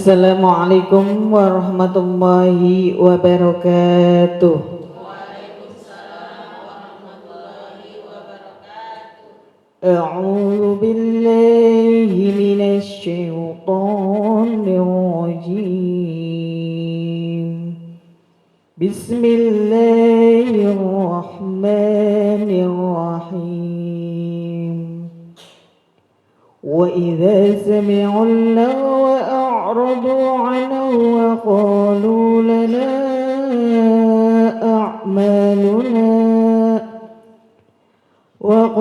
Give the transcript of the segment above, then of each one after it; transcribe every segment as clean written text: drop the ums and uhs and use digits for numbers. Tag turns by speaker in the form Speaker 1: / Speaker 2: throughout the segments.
Speaker 1: Assalamualaikum warahmatullahi wabarakatuh. A'udzu billahi minasy syaithanir rajim. Bismillahirrahmanirrahim. Wa idza sami'u al-lagwa a'radu 'anhu wa qalu lana a'maluna wa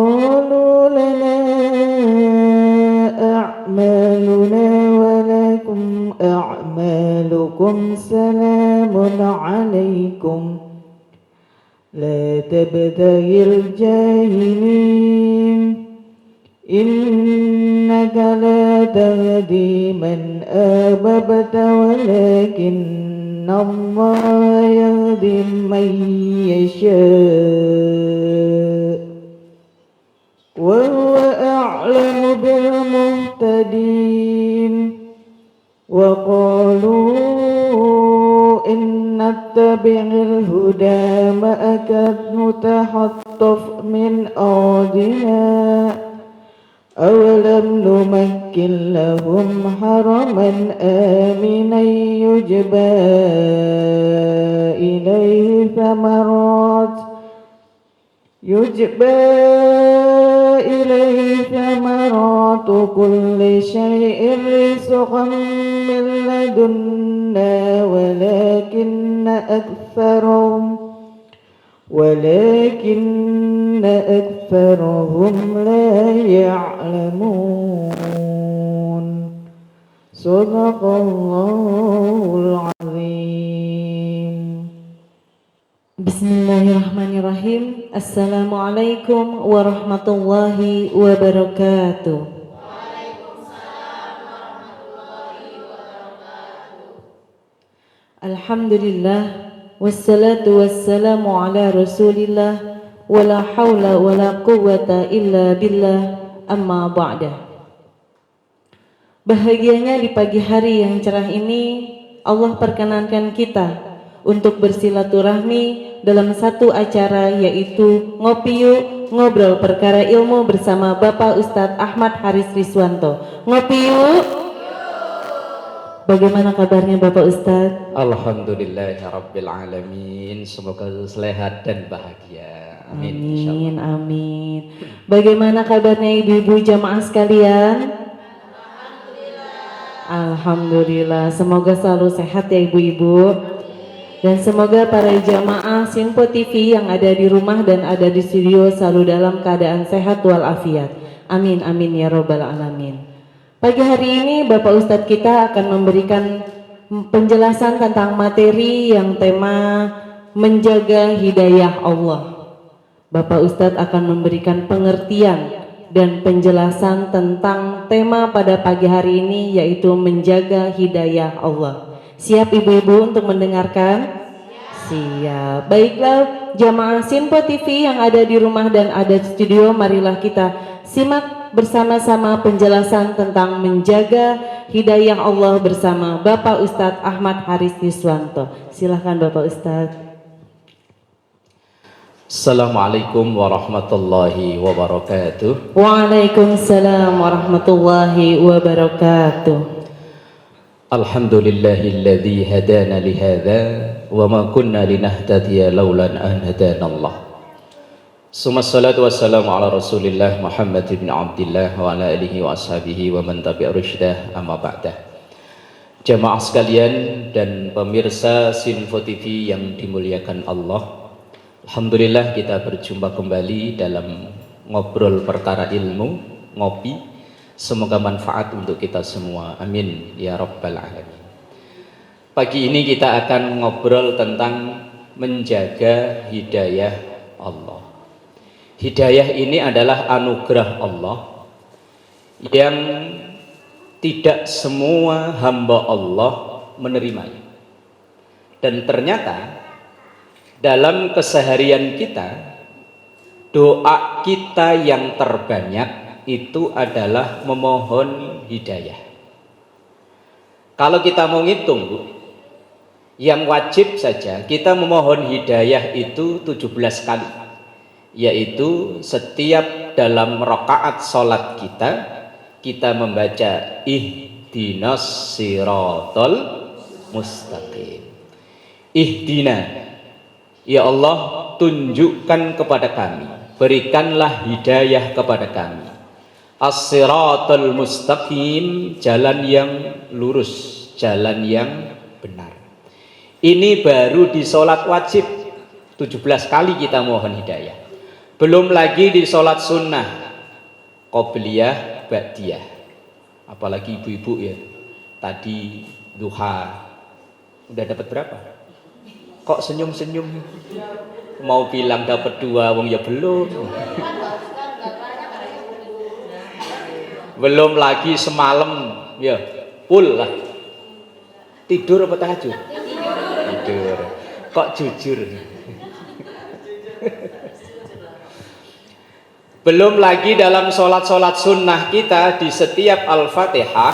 Speaker 1: lakum a'malukum salamun 'alaikum la tabtaghil jahilin innaka la tahdi man ahbabta walakinna Allah yahdi man yasha' wa huwa a'lamu bil muhtadin wa qalu in nattabi'il huda ma'aka nutahattaf min ardina awalam numakkin lahum haraman aminan yujba ilaihi thamaratu kulli syai'in rizqan min ladunna walakinna aktharahum la ya'lamun. Shadaqallahul azim. Bismillahirrahmanirrahim. Assalamualaikum warahmatullahi wabarakatuh. Alhamdulillah wassalatu wassalamu ala rasulillah wala hawla wala quwwata illa billah amma ba'da. Bahagianya di pagi hari yang cerah ini Allah perkenankan kita untuk bersilaturahmi dalam satu acara, yaitu Ngopi Yuk, ngobrol perkara ilmu bersama Bapak Ustadz Ahmad Haris Riswanto. Ngopi Yuk. Bagaimana kabarnya Bapak Ustadz?
Speaker 2: Alhamdulillahirabbil alamin. Semoga sehat dan bahagia. Amin.
Speaker 1: Amin, amin. Bagaimana kabarnya ibu-ibu jamaah sekalian? Alhamdulillah. Semoga selalu sehat ya ibu-ibu. Dan semoga para jamaah Sinpo TV yang ada di rumah dan ada di studio selalu dalam keadaan sehat walafiat. Amin, amin ya robbal alamin. Pagi hari ini Bapak Ustadz kita akan memberikan penjelasan tentang materi yang tema menjaga hidayah Allah. Bapak Ustadz akan memberikan pengertian dan penjelasan tentang tema pada pagi hari ini, yaitu menjaga hidayah Allah. Siap ibu-ibu untuk mendengarkan? Siap. Baiklah jamaah Sinpo TV yang ada di rumah dan ada di studio, marilah kita simak bersama-sama penjelasan tentang menjaga hidayah Allah bersama Bapak Ustadz Ahmad Haris Riswanto. Silahkan Bapak Ustadz.
Speaker 2: Assalamualaikum warahmatullahi wabarakatuh.
Speaker 1: Waalaikumsalam warahmatullahi wabarakatuh.
Speaker 2: Alhamdulillahilladzi hadana lihadza wa ma kunna linahtadiya laulan an hadanallah. Summa salatu wassalamu ala rasulillah Muhammad ibn Abdillah wa ala alihi wa ashabihi wa man tabi'a rusydah amma ba'dah. Jamaah sekalian dan pemirsa Sinpo TV yang dimuliakan Allah, alhamdulillah kita berjumpa kembali dalam ngobrol perkara ilmu, ngopi. Semoga manfaat untuk kita semua, amin ya rabbal alamin. Pagi ini kita akan ngobrol tentang menjaga hidayah Allah. Hidayah ini adalah anugerah Allah yang tidak semua hamba Allah menerimanya. Dan ternyata dalam keseharian kita, doa kita yang terbanyak itu adalah memohon hidayah. Kalau kita mau ngitung, Bu, yang wajib saja kita memohon hidayah itu 17 kali. Yaitu setiap dalam rakaat sholat kita membaca ihdinas siratal mustaqim. Ihdina, ya Allah, tunjukkan kepada kami, berikanlah hidayah kepada kami, as-siratal mustaqim, jalan yang lurus, jalan yang benar. Ini baru di sholat wajib 17 kali kita mohon hidayah. Belum lagi di sholat sunnah, qobliyah, ba'diyah. Apalagi ibu-ibu ya, tadi duha udah dapat berapa? Kok senyum-senyum? Mau bilang dapat 2, wong ya belum. Belum lagi semalam ya full lah. Tidur apa tahajud? Tidur. Kok jujur? Belum lagi dalam sholat-sholat sunnah kita, di setiap Al-Fatihah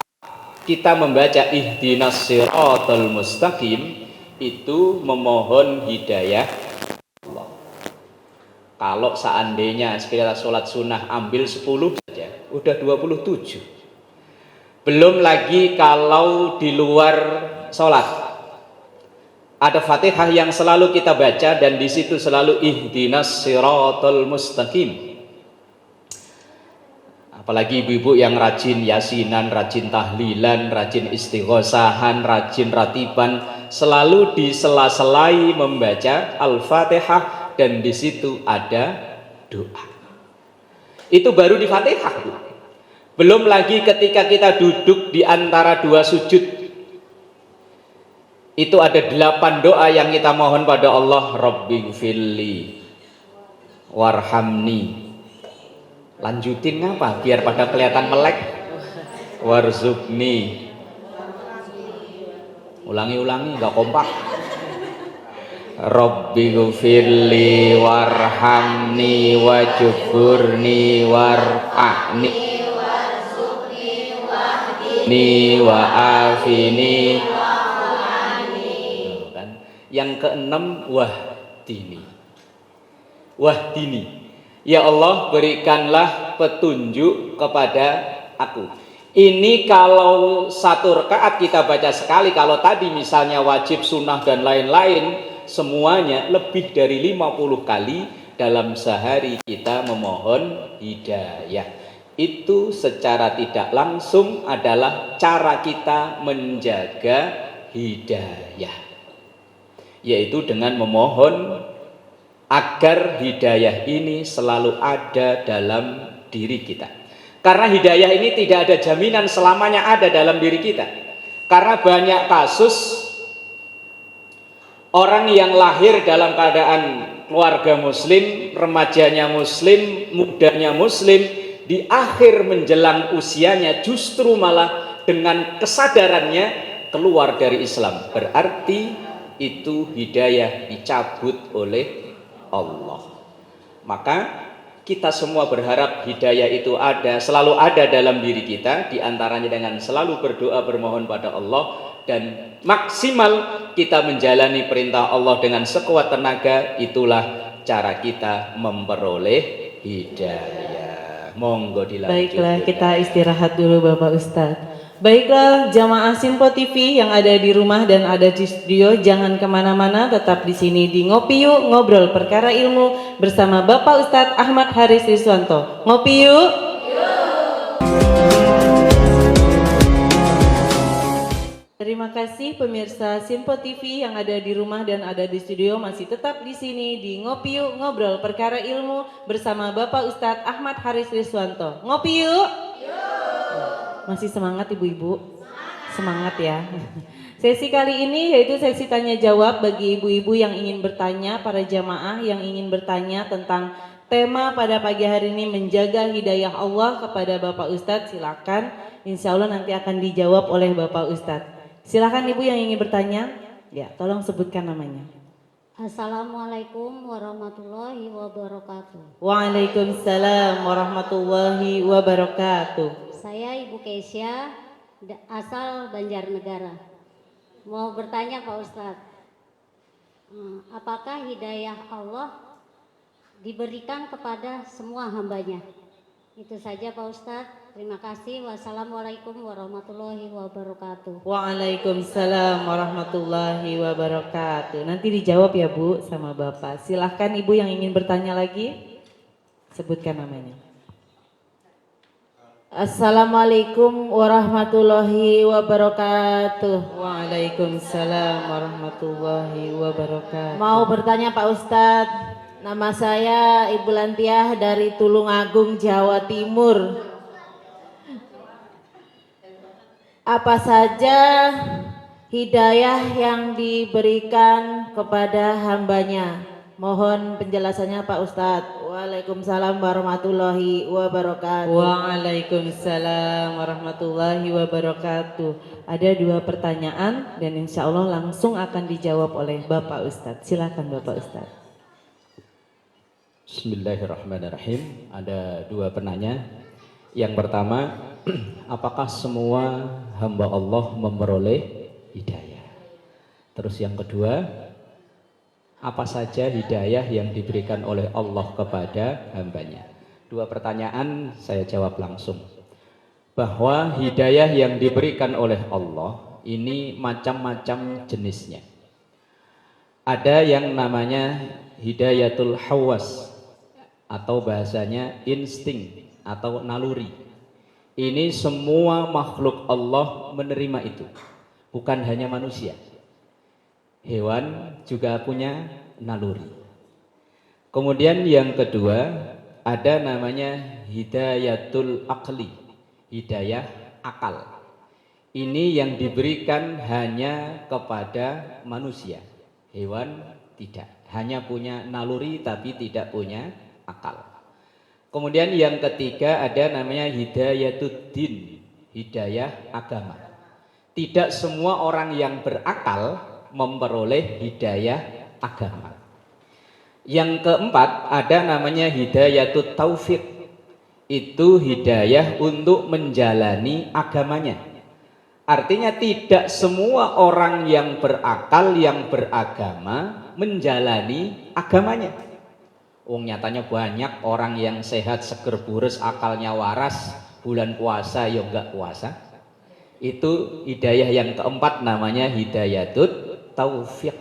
Speaker 2: kita membaca ihdinas siratal mustaqim, itu memohon hidayah Allah. Kalau seandainya kita sholat sunnah ambil 10 saja, udah 27. Belum lagi kalau di luar sholat, ada Fatihah yang selalu kita baca dan di situ selalu ihdinas siratal mustaqim. Apalagi ibu-ibu yang rajin yasinan, rajin tahlilan, rajin istighosahan, rajin ratiban, selalu di sela-selai membaca Al-Fatihah dan di situ ada doa. Itu baru di Fatihah, Bu. Belum lagi ketika kita duduk di antara 2 sujud. Itu ada 8 doa yang kita mohon pada Allah. Rabbighfirli warhamni. Lanjutin apa? Biar pada kelihatan melek. Warzuqni. Ulangi, nggak kompak. Rabbighfirli warhamni wajburni warfa'ni ni wa'afini. Yang keenam, wahdini. Ya Allah, berikanlah petunjuk kepada aku. Ini kalau 1 rakaat kita baca sekali. Kalau tadi misalnya wajib, sunnah dan lain-lain, semuanya lebih dari 50 kali dalam sehari kita memohon hidayah. Itu secara tidak langsung adalah cara kita menjaga hidayah, yaitu dengan memohon agar hidayah ini selalu ada dalam diri kita. Karena hidayah ini tidak ada jaminan selamanya ada dalam diri kita. Karena banyak kasus orang yang lahir dalam keadaan keluarga muslim, remajanya muslim, mudanya muslim, di akhir menjelang usianya justru malah dengan kesadarannya keluar dari Islam. Berarti itu hidayah dicabut oleh Allah. Maka kita semua berharap hidayah itu ada, selalu ada dalam diri kita, diantaranya dengan selalu berdoa bermohon pada Allah, dan maksimal kita menjalani perintah Allah dengan sekuat tenaga. Itulah cara kita memperoleh hidayah. Monggo dilanjut.
Speaker 1: Baiklah, kita istirahat dulu Bapak Ustadz. Baiklah, jamaah Simpo TV yang ada di rumah dan ada di studio, jangan kemana-mana, tetap di sini di Ngopi Yuk Ngobrol Perkara Ilmu bersama Bapak Ustadz Ahmad Haris Riswanto. Ngopi yuk. Terima kasih pemirsa Simpo TV yang ada di rumah dan ada di studio, masih tetap di sini di Ngopi Yuk Ngobrol Perkara Ilmu bersama Bapak Ustadz Ahmad Haris Riswanto. Ngopi yuk. Masih semangat ibu-ibu? Semangat ya. Sesi kali ini yaitu sesi tanya jawab bagi ibu-ibu yang ingin bertanya, para jamaah yang ingin bertanya tentang tema pada pagi hari ini, menjaga hidayah Allah kepada Bapak Ustadz. Silakan, insya Allah nanti akan dijawab oleh Bapak Ustadz. Silakan ibu yang ingin bertanya, ya tolong sebutkan namanya.
Speaker 3: Assalamualaikum warahmatullahi wabarakatuh.
Speaker 1: Waalaikumsalam warahmatullahi wabarakatuh.
Speaker 3: Saya Ibu Keisha asal Banjarnegara. Mau bertanya Pak Ustadz, apakah hidayah Allah diberikan kepada semua hambanya? Itu saja Pak Ustadz. Terima kasih. Wassalamualaikum warahmatullahi wabarakatuh.
Speaker 1: Waalaikumsalam warahmatullahi wabarakatuh. Nanti dijawab ya Bu sama Bapak. Silahkan Ibu yang ingin bertanya lagi, sebutkan namanya.
Speaker 4: Assalamualaikum warahmatullahi wabarakatuh.
Speaker 1: Waalaikumsalam warahmatullahi wabarakatuh.
Speaker 4: Mau bertanya Pak Ustadz, nama saya Ibu Lantiah dari Tulungagung, Jawa Timur. Apa saja hidayah yang diberikan kepada hambanya? Mohon penjelasannya Pak Ustadz. Waalaikumsalam warahmatullahi wabarakatuh.
Speaker 1: Waalaikumsalam warahmatullahi wabarakatuh. Ada 2 pertanyaan dan insya Allah langsung akan dijawab oleh Bapak Ustadz. Silakan Bapak Ustadz.
Speaker 2: Bismillahirrahmanirrahim. Ada 2 penanya. Yang pertama, apakah semua hamba Allah memperoleh hidayah? Terus yang kedua, apa saja hidayah yang diberikan oleh Allah kepada hambanya? 2 pertanyaan saya jawab langsung. Bahwa hidayah yang diberikan oleh Allah ini macam-macam jenisnya. Ada yang namanya hidayatul hawas atau bahasanya insting atau naluri. Ini semua makhluk Allah menerima itu, bukan hanya manusia. Hewan juga punya naluri. Kemudian yang kedua, ada namanya hidayatul aqli, hidayah akal. Ini yang diberikan hanya kepada manusia. Hewan tidak, hanya punya naluri tapi tidak punya akal. Kemudian yang ketiga ada namanya hidayatud din, hidayah agama. Tidak semua orang yang berakal memperoleh hidayah agama. Yang keempat ada namanya hidayatut taufik. Itu hidayah untuk menjalani agamanya. Artinya tidak semua orang yang berakal, yang beragama menjalani agamanya. Nyatanya banyak orang yang sehat, seger bures, akalnya waras, bulan puasa ya enggak puasa. Itu hidayah yang keempat namanya hidayatut taufik.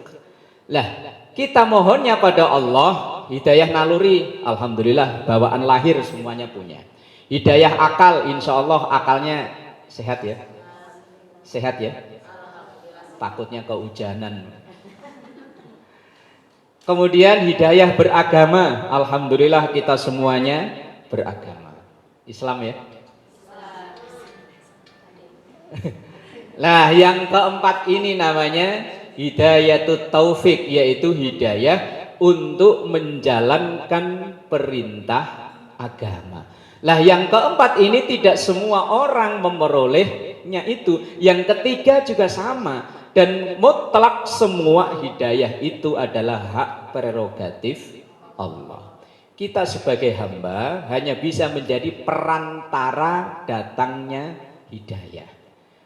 Speaker 2: Lah, kita mohonnya pada Allah hidayah naluri, alhamdulillah bawaan lahir semuanya punya. Hidayah akal, insya Allah akalnya sehat ya. Sehat ya. Takutnya kehujanan. Kemudian hidayah beragama, alhamdulillah kita semuanya beragama. Islam ya. Nah, yang keempat ini namanya hidayatut taufik, yaitu hidayah untuk menjalankan perintah agama. Lah, yang keempat ini tidak semua orang memperolehnya itu. Yang ketiga juga sama. Dan mutlak semua hidayah itu adalah hak prerogatif Allah. Kita sebagai hamba hanya bisa menjadi perantara datangnya hidayah.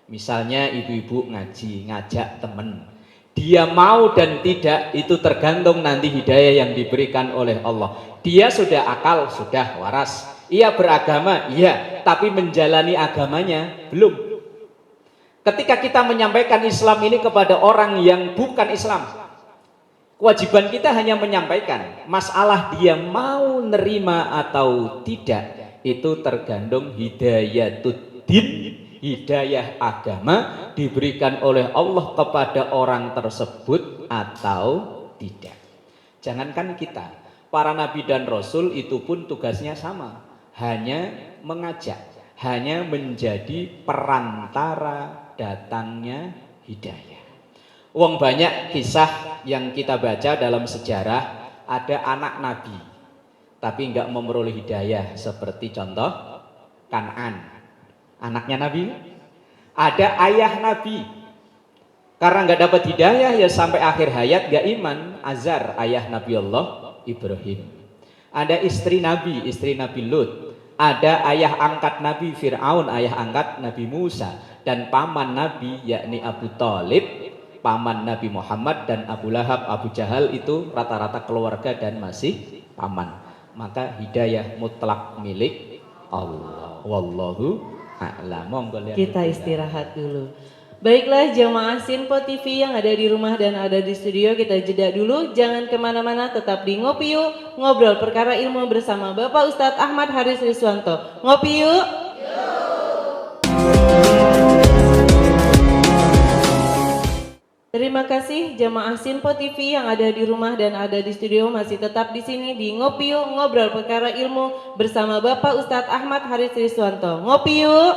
Speaker 2: Misalnya ibu-ibu ngaji, ngajak teman. Dia mau dan tidak itu tergantung nanti hidayah yang diberikan oleh Allah. Dia sudah akal, sudah waras. Ia beragama, iya, tapi menjalani agamanya belum. Ketika kita menyampaikan Islam ini kepada orang yang bukan Islam, kewajiban kita hanya menyampaikan. Masalah dia mau nerima atau tidak, itu tergantung hidayatud din, hidayah agama diberikan oleh Allah kepada orang tersebut atau tidak. Jangankan kita, para nabi dan rasul itu pun tugasnya sama, hanya mengajak, hanya menjadi perantara datangnya hidayah. Wong banyak kisah yang kita baca dalam sejarah, ada anak nabi tapi enggak memperoleh hidayah, seperti contoh Kan'an, anaknya nabi. Ada ayah nabi, karena enggak dapat hidayah ya sampai akhir hayat enggak iman, Azar, ayah Nabi Allah Ibrahim. Ada istri Nabi Lut. Ada ayah angkat Nabi Fir'aun, ayah angkat Nabi Musa. dan paman Nabi yakni Abu Thalib, paman Nabi Muhammad, dan Abu Lahab, Abu Jahal itu rata-rata keluarga dan masih paman. Maka hidayah mutlak milik Allah. Wallahu a'lam. Monggo lihat
Speaker 1: Kita istirahat dulu. Baiklah jamaah Sinpo TV yang ada di rumah dan ada di studio, kita jeda dulu. Jangan kemana-mana, tetap di Ngopi Yuk, ngobrol perkara ilmu bersama Bapak Ustadz Ahmad Haris Riswanto. Ngopi yuk. Terima kasih jamaah Sinpo TV yang ada di rumah dan ada di studio, masih tetap di sini di Ngopi Yuk, ngobrol perkara ilmu bersama Bapak Ustadz Ahmad Haris Riswanto. Ngopi yuk.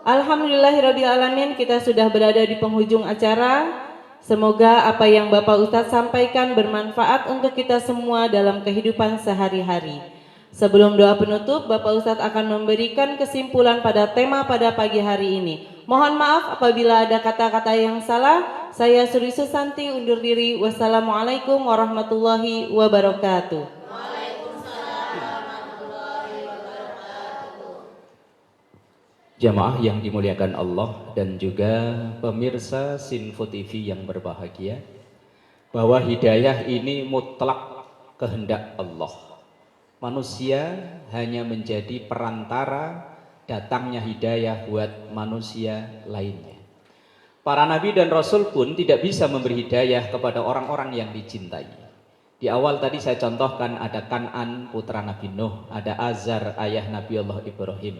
Speaker 1: Alhamdulillahirrabbilalamin, kita sudah berada di penghujung acara. Semoga apa yang Bapak Ustadz sampaikan bermanfaat untuk kita semua dalam kehidupan sehari-hari. Sebelum doa penutup, Bapak Ustadz akan memberikan kesimpulan pada tema pada pagi hari ini. Mohon maaf apabila ada kata-kata yang salah. Saya Suri Susanti undur diri. Wassalamualaikum warahmatullahi wabarakatuh.
Speaker 2: Jamaah yang dimuliakan Allah dan juga pemirsa Sinfo TV yang berbahagia, bahwa hidayah ini mutlak kehendak Allah. Manusia hanya menjadi perantara datangnya hidayah buat manusia lainnya. Para nabi dan rasul pun tidak bisa memberi hidayah kepada orang-orang yang dicintai. Di awal tadi saya contohkan ada Kan'an putra Nabi Nuh, ada Azar ayah Nabi Allah Ibrahim,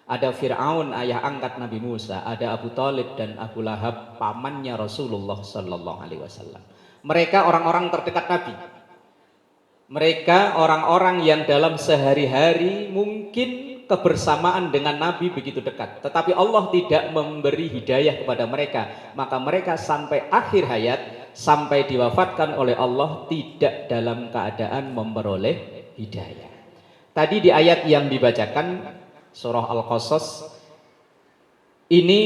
Speaker 2: ada Fir'aun ayah angkat Nabi Musa, ada Abu Thalib dan Abu Lahab pamannya Rasulullah Sallallahu Alaihi Wasallam. Mereka orang-orang terdekat Nabi. Mereka orang-orang yang dalam sehari-hari mungkin kebersamaan dengan Nabi begitu dekat, tetapi Allah tidak memberi hidayah kepada mereka. Maka mereka sampai akhir hayat, sampai diwafatkan oleh Allah, tidak dalam keadaan memperoleh hidayah. Tadi di ayat yang dibacakan surah Al-Qasas ini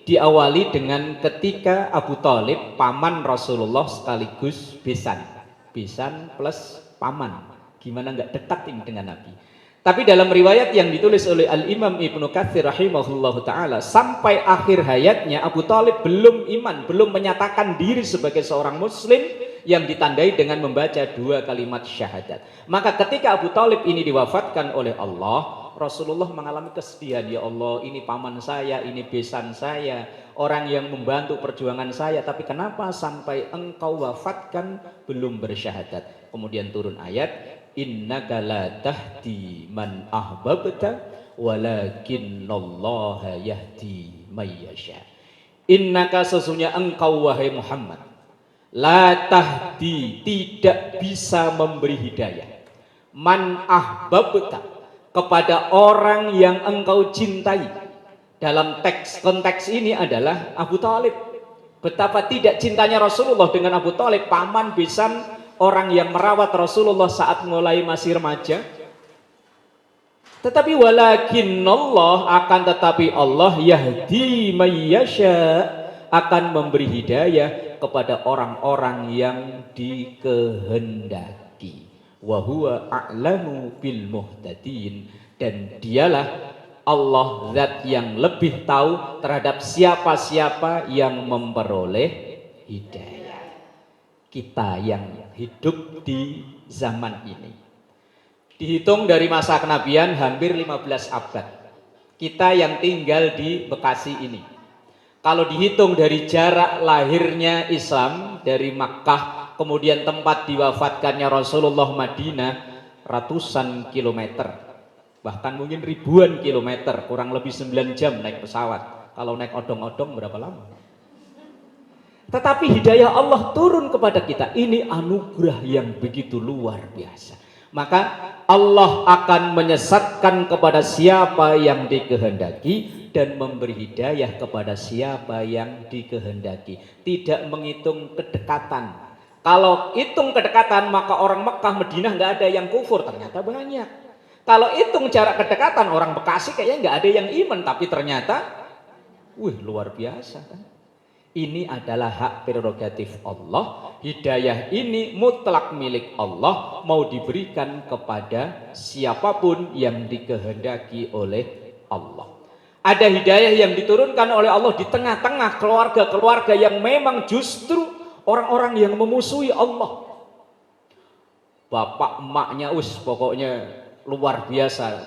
Speaker 2: diawali dengan ketika Abu Thalib paman Rasulullah sekaligus besan plus paman, gimana nggak dekat ini dengan Nabi. Tapi dalam riwayat yang ditulis oleh Al-Imam Ibnu Katsir rahimahullahu ta'ala, sampai akhir hayatnya Abu Thalib belum iman, belum menyatakan diri sebagai seorang muslim yang ditandai dengan membaca 2 kalimat syahadat. Maka ketika Abu Thalib ini diwafatkan oleh Allah, Rasulullah mengalami kesedihan. Ya Allah, ini paman saya, ini besan saya, orang yang membantu perjuangan saya, tapi kenapa sampai engkau wafatkan belum bersyahadat? Kemudian turun ayat, innaka la tahdi man ahbabta walakinallaha yahdi may yasha. Innaka, sesungguhnya engkau wahai Muhammad, la tahdi, tidak bisa memberi hidayah, man ahbabta, kepada orang yang engkau cintai. Dalam konteks ini adalah Abu Thalib. Betapa tidak cintanya Rasulullah dengan Abu Thalib, paman besan, orang yang merawat Rasulullah saat mulai masih remaja. Tetapi walakinallah, akan tetapi Allah yahdi may yasha, akan memberi hidayah kepada orang-orang yang dikehendaki. Wa huwa a'lamu bil muhtadin, dan dialah Allah zat yang lebih tahu terhadap siapa-siapa yang memperoleh hidayah. Kita yang hidup di zaman ini, dihitung dari masa kenabian hampir 15 abad. Kita yang tinggal di Bekasi ini, kalau dihitung dari jarak lahirnya Islam dari Makkah, kemudian tempat diwafatkannya Rasulullah Madinah, ratusan kilometer, bahkan mungkin ribuan kilometer, kurang lebih 9 jam naik pesawat. Kalau naik odong-odong berapa lama? Tetapi hidayah Allah turun kepada kita, ini anugerah yang begitu luar biasa. Maka Allah akan menyesatkan kepada siapa yang dikehendaki dan memberi hidayah kepada siapa yang dikehendaki. Tidak menghitung kedekatan. Kalau hitung kedekatan, maka orang Mekah, Madinah nggak ada yang kufur, ternyata banyak. Kalau hitung jarak kedekatan, orang Bekasi kayaknya nggak ada yang iman, tapi ternyata, luar biasa kan. Ini adalah hak prerogatif Allah. Hidayah ini mutlak milik Allah, mau diberikan kepada siapapun yang dikehendaki oleh Allah. Ada hidayah yang diturunkan oleh Allah di tengah-tengah keluarga-keluarga yang memang justru orang-orang yang memusuhi Allah. Bapak emaknya pokoknya luar biasa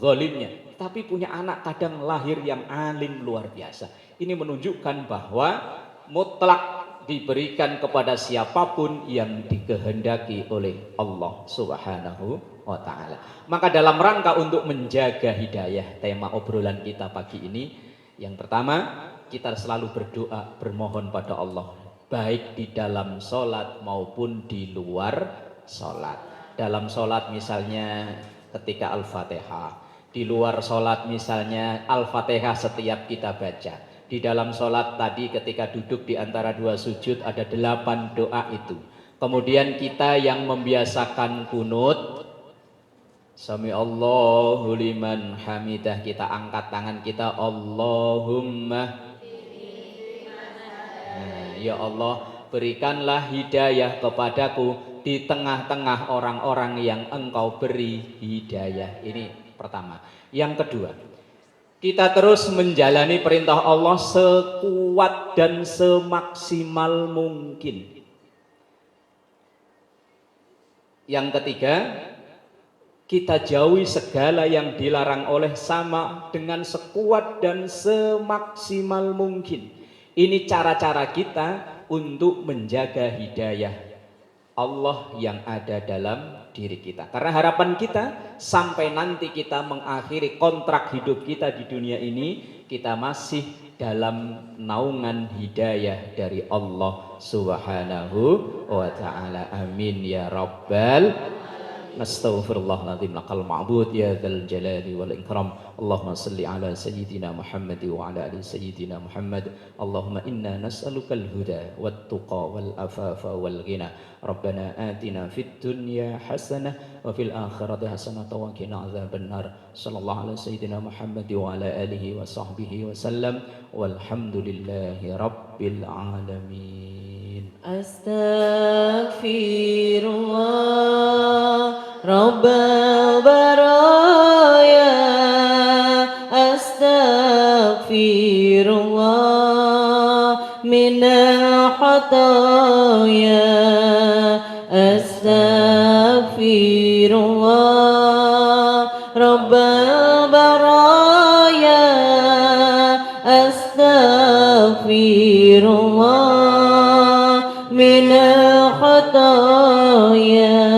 Speaker 2: zalimnya, tapi punya anak kadang lahir yang alim luar biasa. Ini menunjukkan bahwa mutlak diberikan kepada siapapun yang dikehendaki oleh Allah Subhanahu wa ta'ala. Maka dalam rangka untuk menjaga hidayah, tema obrolan kita pagi ini, yang pertama kita selalu berdoa, bermohon pada Allah, baik di dalam sholat maupun di luar sholat. Dalam sholat misalnya ketika Al-Fatihah, di luar sholat misalnya Al-Fatihah setiap kita baca. Di dalam sholat tadi ketika duduk di antara dua sujud ada 8 doa itu. Kemudian kita yang membiasakan kunut, Sami Allahu liman hamidah, kita angkat tangan kita, Allahumma, ya Allah berikanlah hidayah kepadaku di tengah-tengah orang-orang yang Engkau beri hidayah. Ini pertama. Yang kedua, kita terus menjalani perintah Allah sekuat dan semaksimal mungkin. Yang ketiga, kita jauhi segala yang dilarang oleh sama dengan sekuat dan semaksimal mungkin. Ini cara-cara kita untuk menjaga hidayah Allah yang ada dalam diri kita. Karena harapan kita sampai nanti kita mengakhiri kontrak hidup kita di dunia ini, kita masih dalam naungan hidayah dari Allah Subhanahu wa ta'ala. Amin ya rabbal. Nastaghfirullahaladzim lakal ma'bud ya dzal jalali wal ikram. Allahumma salli ala sayyidina Muhammad wa ala ali sayyidina Muhammad. Allahumma inna nas'alukal huda wat tuqa wal afafa wal ghina. Rabbana atina fid dunya hasanah wa fil akhirati hasanah wa qina adzaban nar. Sallallahu ala sayyidina Muhammad wa ala alihi wa sahbihi wa sallam. Walhamdulillahi rabbil alamin.
Speaker 4: Astaghfirullah Rabbal baraya, astaghfirullah minal khataya, astaghfirullah Rabbal baraya, astaghfirullah minal khataya.